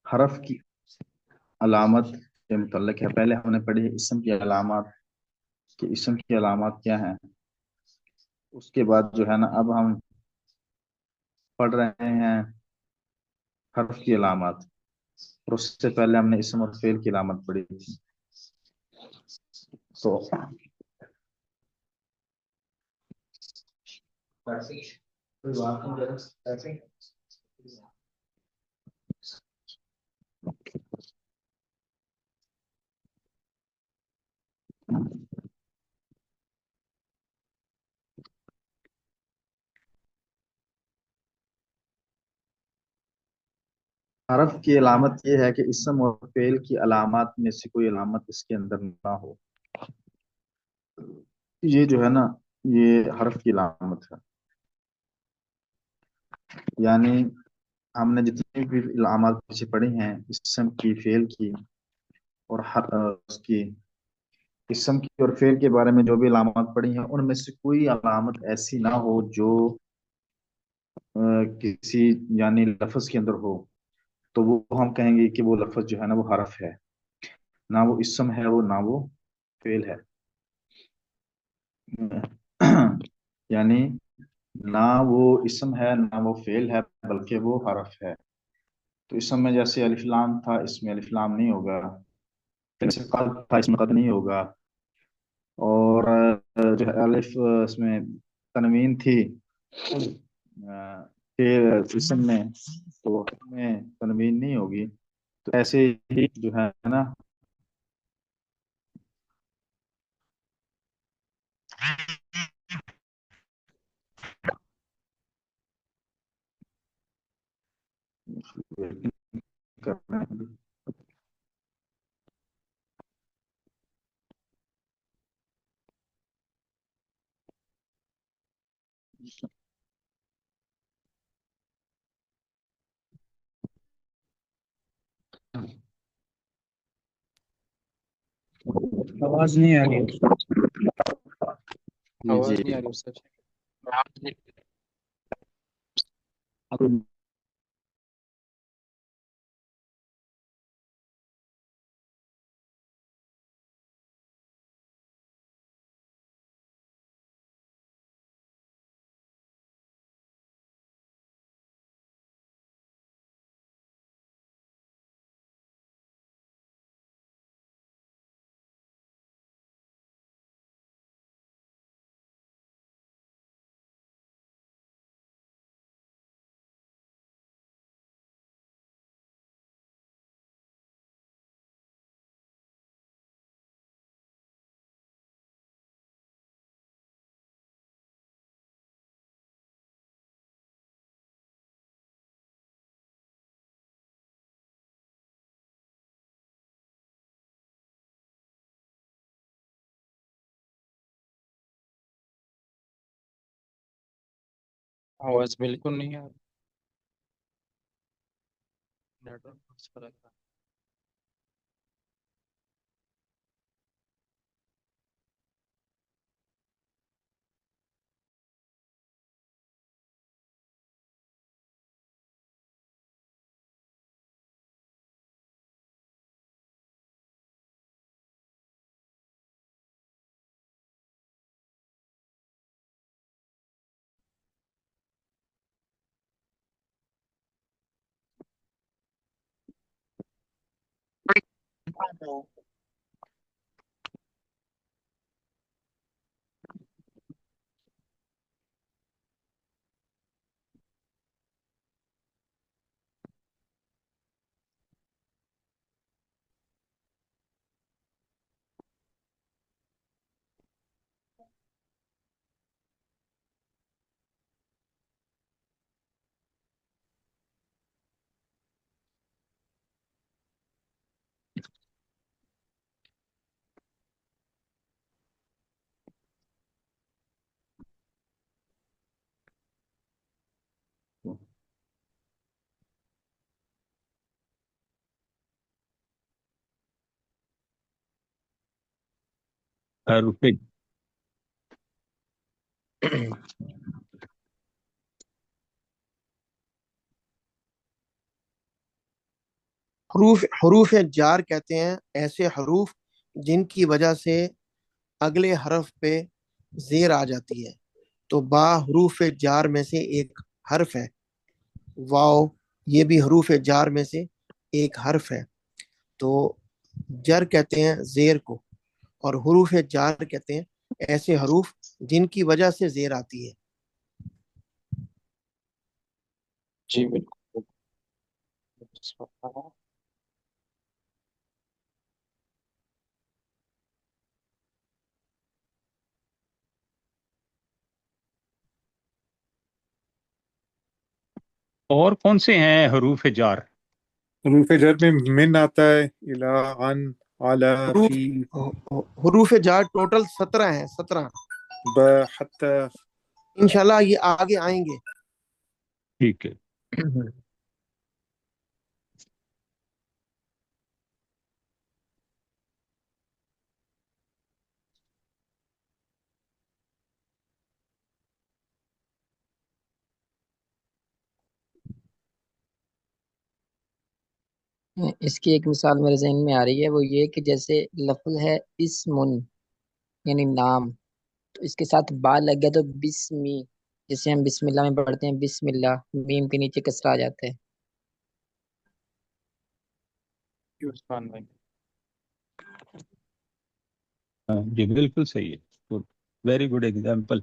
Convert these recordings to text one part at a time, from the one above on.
حرف کی علامت کے متعلق ہے. پہلے ہم نے پڑھی اسم کی علامات کہ اسم کی علامات کیا ہیں. اس کے بعد جو ہے نا اب ہم پڑھ رہے ہیں حرف کی علامات. اور اس سے پہلے ہم نے اسم اور فعل کی علامت پڑھی تھی. تو حرف کی علامت یہ ہے کہ اسم اور فعل کی علامات میں سے کوئی علامت اس کے اندر نہ ہو. یہ جو ہے نا یہ حرف کی علامت ہے. یعنی ہم نے جتنی بھی علامات پیچھے پڑھی ہیں اسم کی فعل کی اور اس کی اسم کی اور فعل کے بارے میں جو بھی علامات پڑھی ہیں ان میں سے کوئی علامت ایسی نہ ہو جو کسی یعنی لفظ کے اندر ہو. تو وہ ہم کہیں گے کہ وہ لفظ جو ہے نا وہ حرف ہے. نہ وہ اسم ہے وہ نہ وہ فعل ہے. یعنی نہ وہ اسم ہے نہ وہ فعل ہے بلکہ وہ حرف ہے. تو اسم میں جیسے الف لام تھا اس میں الف لام نہیں ہوگا. جیسے قد تھا اس میں قد نہیں ہوگا. اور جو ہے الف اس میں تنوین تھی پھر اسم میں تو میں تنوین نہیں ہوگی. تو ایسے ہی جو ہے نا کرنا ہے. آواز نہیں آ رہی ہے. جی آواز جی. نہیں آ رہی سچ. آواز بالکل نہیں آ رہی. Network. حرف حروف جار کہتے ہیں ایسے حروف جن کی وجہ سے اگلے حرف پہ زیر آ جاتی ہے. تو با حروف جار میں سے ایک حرف ہے. واو یہ بھی حروف جار میں سے ایک حرف ہے. تو جر کہتے ہیں زیر کو، اور حروف جار کہتے ہیں ایسے حروف جن کی وجہ سے زیر آتی ہے. جی بالکل. اور کون سے ہیں حروف جار؟ حروف جر میں من آتا ہے، الا، عن، علی، حروف فی، حروف جار ٹوٹل 17 ہیں. 17 با، حتی. انشاءاللہ یہ آگے آئیں گے. ٹھیک ہے. اس کی ایک مثال میرے ذہن میں آ رہی ہے، وہ یہ کہ جیسے لفظ ہے اسمن یعنی نام، تو اس کے ساتھ با لگ گیا تو بسمی، جیسے ہم بسم اللہ میں پڑھتے ہیں بسم اللہ، میم کے نیچے کسرہ آ جاتا ہے. عثمان بھائی. جی بالکل صحیح ہے. Very good example.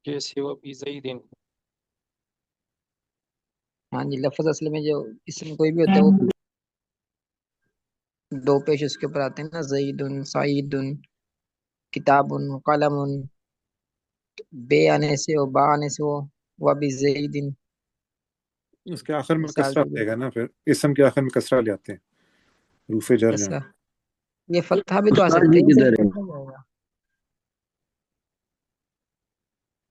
جیسے وہ بھی زیدن. ہاں جی، لفظ اصل میں جو اسم کوئی بھی ہوتا ہے وہ دو پیش اس کے اوپر آتے ہیں نا، زیدن، سعیدن، کتابن، قلمن. بے آنے سے وہ با آنے سے وہ بھی زیدن. اس کے آخر میں مثال کسرہ کے آئے گا نا، پھر اسم کے آخر میں کسرہ لے آتے ہیں حروف جر جو ہیں. کسرہ. یہ فتحہ بھی تو آ استاد سکتا جی ہے، کدھر صرف ہے؟ فتحہ جائے گا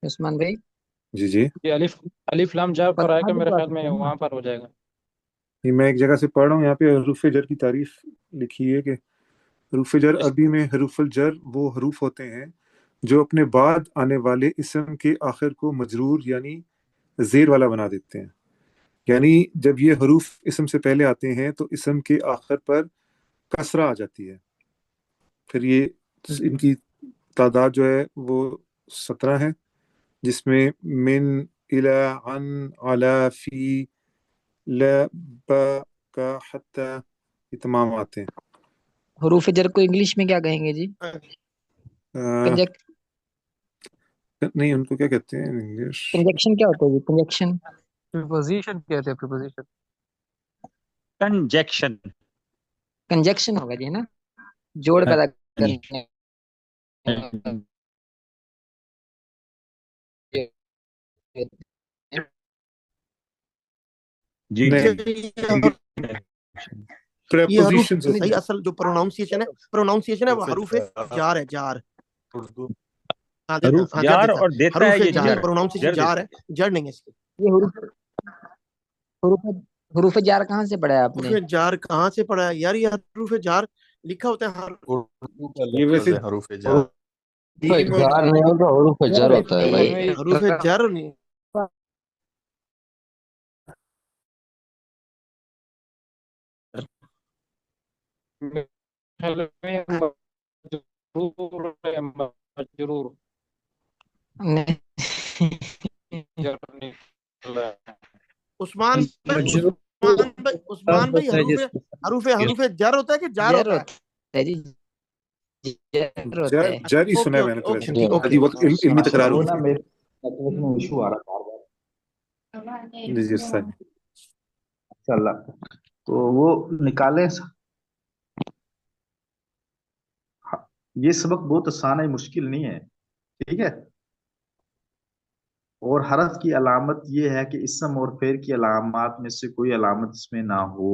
عثمان بھائی. جی جی، یہ الف لام جا پر آئے فتحہ گا، بھی میرے تو آ خیال سکتا میں ہے نا. وہاں پر ہو جائے گا. یہ میں ایک جگہ سے پڑھ رہا ہوں، یہاں پہ حروف جر کی تعریف لکھی ہے کہ حروف جر عربی میں حروف الجر وہ حروف ہوتے ہیں جو اپنے بعد آنے والے اسم کے آخر کو مجرور یعنی زیر والا بنا دیتے ہیں. یعنی جب یہ حروف اسم سے پہلے آتے ہیں تو اسم کے آخر پر کسرہ آ جاتی ہے. پھر یہ ان کی تعداد جو ہے وہ 17 ہے، جس میں من، الی، عن، علی، فی، لا، با، کا، حتی، یہ تمام آتے ہیں. حروف جر کو انگلش میں کیا کہیں گے جی؟ نہیں، ان کو کیا کہتے ہیں انگلش؟ کنجیکشن کیا ہوتا ہے جی؟ کنجیکشن پریپوزیشن کہتے ہیں، پریپوزیشن. کنجیکشن. کنجیکشن ہوگا جی، ہے نا، جوڑ پیدا جی کرنے. جی نہیں، یہ حروف پریپوزیشنز ہوتے صحیح ہیں. اصل جو پروناؤنسیشن ہے وہ حروف جار ہے. جار ہاں حروف ہاں جر جار دیتا اور ہے. دیتا ہے حروف یہ جار جر. پروناؤنسیشن جر جار دیتا ہے، جڑ نہیں ہے اس کی. یہ حروف حروف جار کہاں سے پڑھا ہے آپ نے؟ حروف جار کہاں سے پڑھا ہے یار؟ یہ حروف جار لکھا ہوتا ہے اردو کا یہ لفظ ویسے ہے حروف جار. جار نہیں ہوتا، حروف جر ہوتا ہے بھائی. یہ حروف جر نہیں. مجرور. عثمان بھائی عثمان بھائی حروف جر ہوتا ہے کہ جار جر ہوتا ہے؟ ہوتا ہے جی، جر ہوتا جر ہے. جر ہی سنا اوکے ہے میں نے اوکے تو اوکے ویسے. ٹھیک حاجی اوکے. وقت علمی تکرار وہ ہوتی نا ہے. میرے نیٹورک میں ایشو آ رہا تھا بار جی جی استاد جی. بار. تو وہ نکالے. یہ سبق بہت آسان ہے، مشکل نہیں ہے. ٹھیک ہے. اور حرف کی علامت یہ ہے کہ اسم اور فعل کی علامات میں سے کوئی علامت اس میں نہ ہو.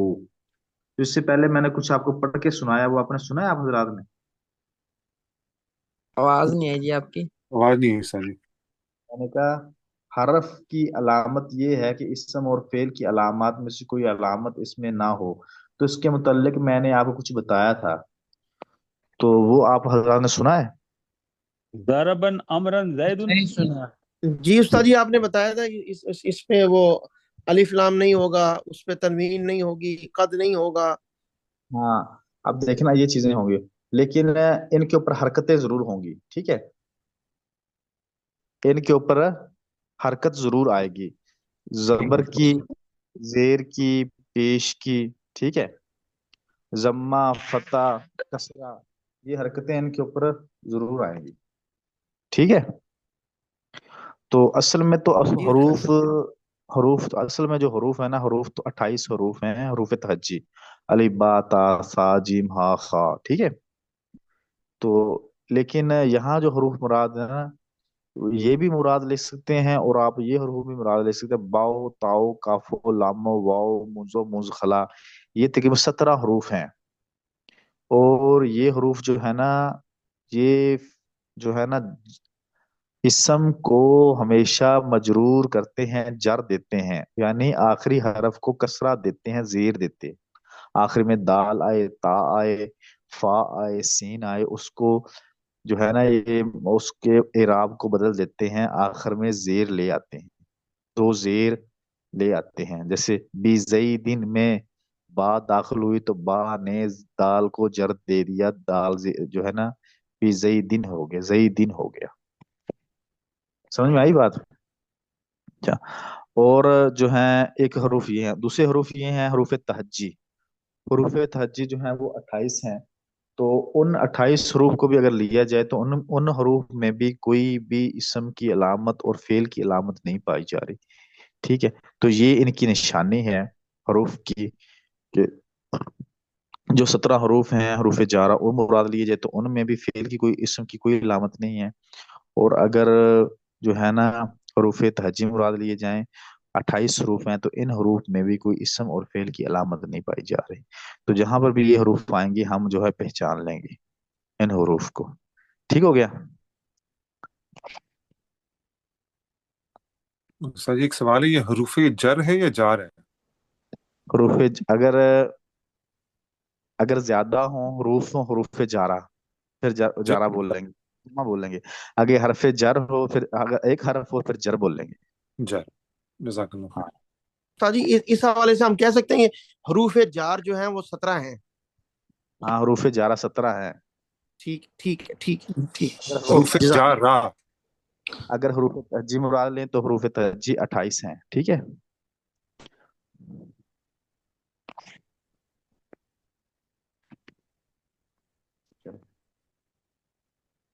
تو اس سے پہلے میں نے کچھ آپ کو پڑھ کے سنایا، وہ آپ نے سنا ہے آپ حضرات نے؟ آواز نہیں ہے جی آپ کی. آواز نہیں ہے استاد جی. میں نے کہا حرف کی علامت یہ ہے کہ اسم اور فعل کی علامات میں سے کوئی علامت اس میں نہ ہو. تو اس کے متعلق میں نے آپ کو کچھ بتایا تھا، تو وہ آپ حضرات نے سنا ہے؟ ضربن امرن زید. نہیں سنا. جی استاد جی، آپ نے بتایا تھا کہ اس پہ وہ الف لام نہیں ہوگا، اس پہ تنوین نہیں ہوگی، قد نہیں ہوگا. ہاں، اب دیکھنا یہ چیزیں ہوں گی، لیکن ان کے اوپر حرکتیں ضرور ہوں گی. ٹھیک ہے، ان کے اوپر حرکت ضرور آئے گی، زبر کی، زیر کی، پیش کی. ٹھیک ہے، ضمہ، فتح، کسرہ، یہ حرکتیں ان کے اوپر ضرور آئیں گی. ٹھیک ہے، تو اصل میں تو جی حروف استاد. حروف اصل میں جو حروف ہے نا، حروف تو 28 حروف ہیں، حروف تہجی، الف با تا سا جیم ہا خا. ٹھیک ہے، تو لیکن یہاں جو حروف مراد ہے نا، یہ بھی مراد لے سکتے ہیں، اور آپ یہ حروف بھی مراد لے سکتے ہیں، باؤ، تاؤ، کافو، لامو، واؤ، منزو، منزخلا. یہ تقریباً 17 حروف ہیں. اور یہ حروف جو ہے نا، یہ جو ہے نا اسم کو ہمیشہ مجرور کرتے ہیں، جر دیتے ہیں، یعنی آخری حرف کو کسرہ دیتے ہیں، زیر دیتے ہیں. آخر میں دال آئے، تا آئے، فا آئے، سین آئے، اس کو جو ہے نا یہ اس کے اعراب کو بدل دیتے ہیں، آخر میں زیر لے آتے ہیں، دو زیر لے آتے ہیں. جیسے بی دن میں با داخل ہوئی تو با نے دال کو جر دے دیا، دال جو ہے نا بی دن ہو گیا، دن ہو گیا. سمجھ میں آئی بات؟ اچھا، اور جو ہیں ایک حروف یہ ہیں، دوسرے حروف یہ ہیں حروف تہجی. حروف تہجی جو ہیں وہ 28 ہیں. تو ان 28 حروف کو بھی اگر لیا جائے تو ان حروف میں بھی کوئی بھی اسم کی علامت اور فعل کی علامت نہیں پائی جا رہی. ٹھیک ہے، تو یہ ان کی نشانی ہے حروف کی، کہ جو 17 حروف ہیں حروف جارہ وہ مراد لیے جائے تو ان میں بھی فعل کی کوئی اسم کی کوئی علامت نہیں ہے. اور اگر جو ہے نا حروف تہجی مراد لیے جائیں، 28 حروف ہیں، تو ان حروف میں بھی کوئی اسم اور فعل کی علامت نہیں پائی جا رہی. تو جہاں پر بھی یہ حروف آئیں گے ہم جو ہے پہچان لیں گے ان حروف کو. ٹھیک ہو گیا؟ سر جی ایک سوال ہے، یہ حروف جر ہے یا جار ہے؟ حروف اگر زیادہ ہوں حروف ہوں، حروف جارہ، پھر جر جارہ بول لیں گے، جمع بول لیں گے. اگر حرف جر ہو، پھر اگر ایک حرف ہو پھر جر بول لیں گے. جر. جزاک اللہ خیر. ہاں استاد جی اس حوالے سے ہم کہہ سکتے ہیں کہ حروف جار جو ہیں وہ 17 ہیں. ہاں، حروف جارہ 17 ہے. ٹھیک ٹھیک ہے، ٹھیک ٹھیک. اگر حروف اوکے، جزاک جار اللہ. را. اگر حروف تہجی مراد لیں تو حروف تہجی 28 ہیں. ٹھیک ہے،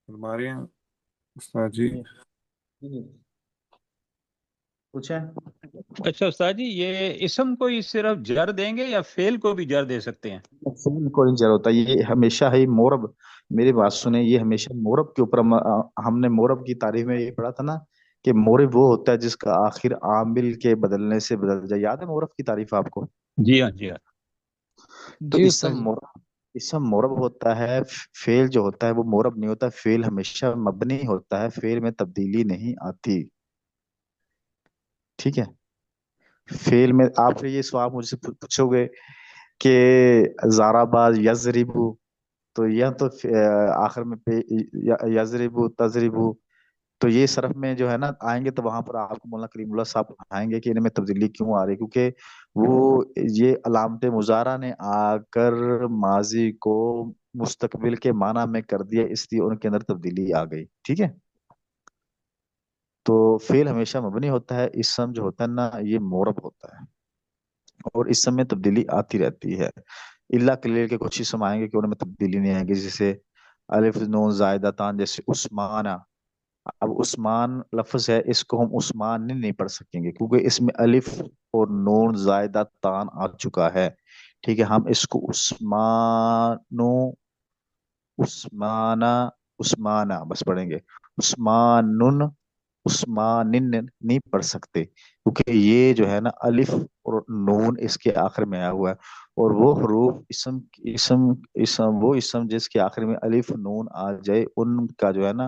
ہمارے یہاں استاد جی پوچھیں. اچھا استاد جی، یہ اسم کو ہی صرف جر دیں گے یا فعل کو بھی جر دے سکتے ہیں؟ فعل کو نہیں جر ہوتا، یہ ہمیشہ ہی مورب. میری بات سنیں، یہ ہمیشہ مورب کے اوپر ہم نے مورب کی تعریف میں یہ پڑھا تھا نا کہ مورب وہ ہوتا ہے جس کا آخر عامل کے بدلنے سے بدل جائے. یاد ہے مورب کی تعریف آپ کو؟ جی ہاں، جی ہاں. تو جی استاد جی. اسم مورب ہوتا ہے، فعل جو ہوتا ہے وہ مورب نہیں ہوتا. فعل ہمیشہ مبنی ہوتا ہے، فعل میں تبدیلی نہیں آتی. ٹھیک ہے، فعل میں آپ یہ سوال مجھ سے پوچھو گے کہ زاراباز یزربو، تو یہ تو آخر میں یزربو تزربو، تو یہ صرف میں جو ہے نا آئیں گے تو وہاں پر آپ کو مولانا کریم اللہ صاحب آئیں گے کہ ان میں تبدیلی کیوں آ رہی ہے، کیونکہ وہ یہ علامت مضارع نے آ کر ماضی کو مستقبل کے معنی میں کر دیا، اس لیے ان کے اندر تبدیلی آ گئی. ٹھیک ہے، تو فعل ہمیشہ مبنی ہوتا ہے، اسم جو ہوتا ہے نا یہ مورب ہوتا ہے، اور اس میں تبدیلی آتی رہتی ہے. اللہ کلیل کے کچھ اسم آئیں گے کہ ان میں تبدیلی نہیں آئے گی، جیسے الف نون زائدہ تان، جیسے عثمان. اب عثمان لفظ ہے، اس کو ہم عثمان نہیں پڑھ سکیں گے کیونکہ اس میں الف اور نون زائدہ تان آ چکا ہے. ٹھیک ہے، ہم اس کو عثمانو، عثمانہ، عثمانہ بس پڑھیں گے. عثمانن، عثمانن نہیں پڑھ سکتے کیونکہ یہ جو ہے نا الف اور نون اس کے آخر میں آیا ہوا ہے، اور وہ حروف اسم وہ اسم جس کے آخر میں الف نون آ جائے ان کا جو ہے نا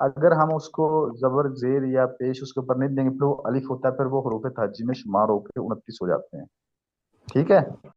اگر ہم اس کو زبر زیر یا پیش اس کے اوپر نہیں دیں گے پھر وہ الف ہوتا ہے، پھر وہ حروف تہجی میں شمار ہو کے 29 ہو جاتے ہیں. ٹھیک ہے.